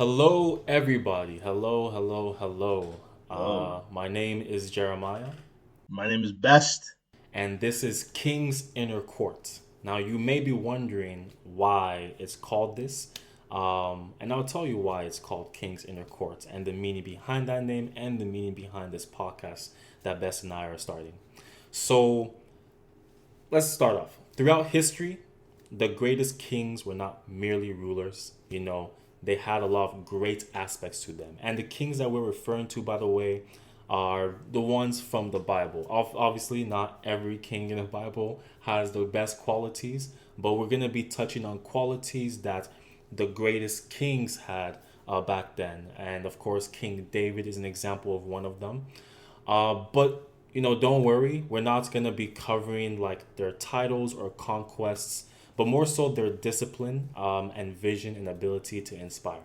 Hello, everybody. Hello, hello, hello. Hello, My name is Jeremiah, my name is Best. and this is King's Inner Court. Now, you may be wondering why it's called this, and I'll tell you why it's called King's Inner Court and the meaning behind that name and the meaning behind this podcast that Best and I are starting. So, let's start off. Throughout history, the greatest kings were not merely rulers. They had a lot of great aspects to them. And the kings that we're referring to, by the way, are the ones from the Bible. Obviously, not every king in the Bible has the best qualities, but we're going to be touching on qualities that the greatest kings had back then. And of course, King David is an example of one of them. But don't worry, we're not gonna be covering like their titles or conquests, but more so their discipline and vision and ability to inspire.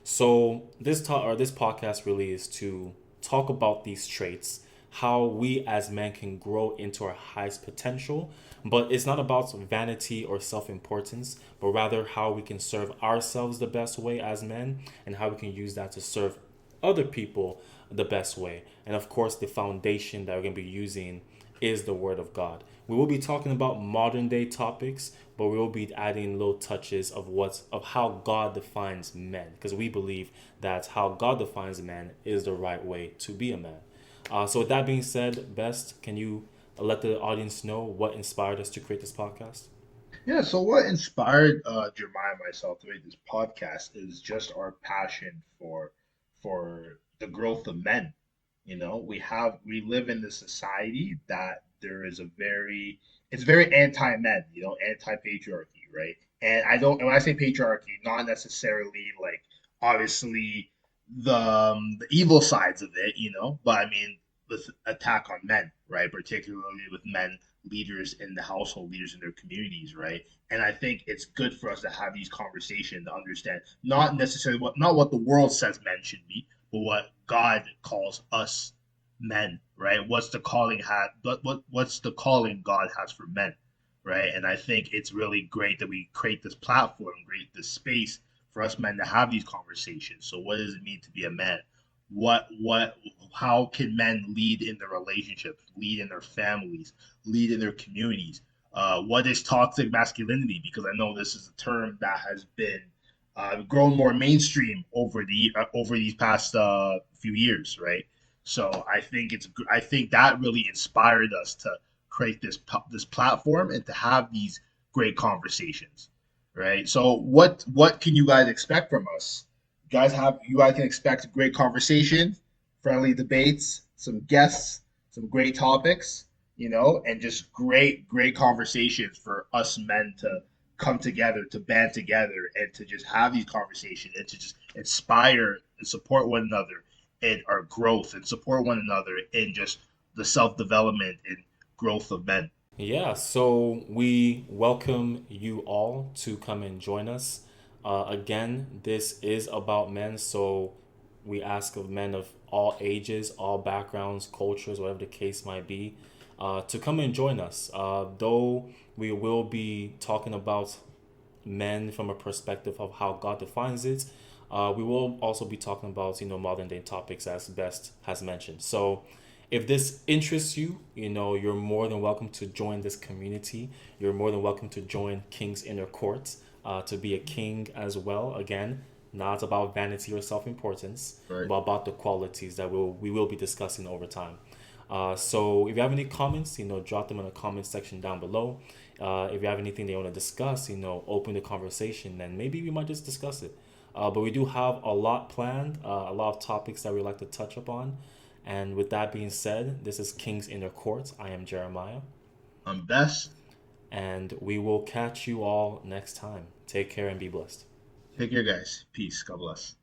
So this podcast really is to talk about these traits, how we as men can grow into our highest potential. But it's not about vanity or self-importance, but rather how we can serve ourselves the best way as men and how we can use that to serve other people the best way. And of course, the foundation that we're going to be using is the Word of God. We will be talking about modern day topics, but we will be adding little touches of how God defines men, because we believe that how God defines men is the right way to be a man. So with that being said, Best, can you let the audience know what inspired us to create this podcast? Yeah, so what inspired Jeremiah and myself to make this podcast is just our passion for the growth of men. We live in this society that there is a very it's very anti-men, anti-patriarchy, right? And when I say patriarchy, not necessarily like obviously the evil sides of it, but I mean with attack on men, right? Particularly with men leaders in the household, leaders in their communities, right? And I think it's good for us to have these conversations to understand not necessarily not what the world says men should be, but what God calls us men, right? What's the calling God has for men, right? And I think it's really great that we create this platform, create this space for us men to have these conversations. So what does it mean to be a man? What how can men lead in their relationships, lead in their families, lead in their communities? What is toxic masculinity? Because I know this is a term that has been grown more mainstream over these past few years, right? So I think that really inspired us to create this platform and to have these great conversations, right? So what can you guys expect from us? You guys can expect great conversation, friendly debates, some guests, some great topics, and just great conversations for us men to come together, to band together, and to just have these conversations and to just inspire and support one another in our growth and support one another in just the self development and growth of men. Yeah, so we welcome you all to come and join us. Again, this is about men, so we ask of men of all ages, all backgrounds, cultures, whatever the case might be, to come and join us. Though we will be talking about men from a perspective of how God defines it, we will also be talking about modern day topics as Best has mentioned. So if this interests you, you're more than welcome to join this community. You're more than welcome to join King's Inner Court, to be a king as well. Again, not about vanity or self-importance, Right. but about the qualities that we will be discussing over time. So if you have any comments, drop them in the comment section down below. If you have anything they want to discuss, open the conversation, and maybe we might just discuss it. But we do have a lot planned, a lot of topics that we'd like to touch upon. And with that being said, this is King's Inner Court. I am Jeremiah, I'm Best. and we will catch you all next time. Take care and be blessed. Take care, guys. Peace. God bless.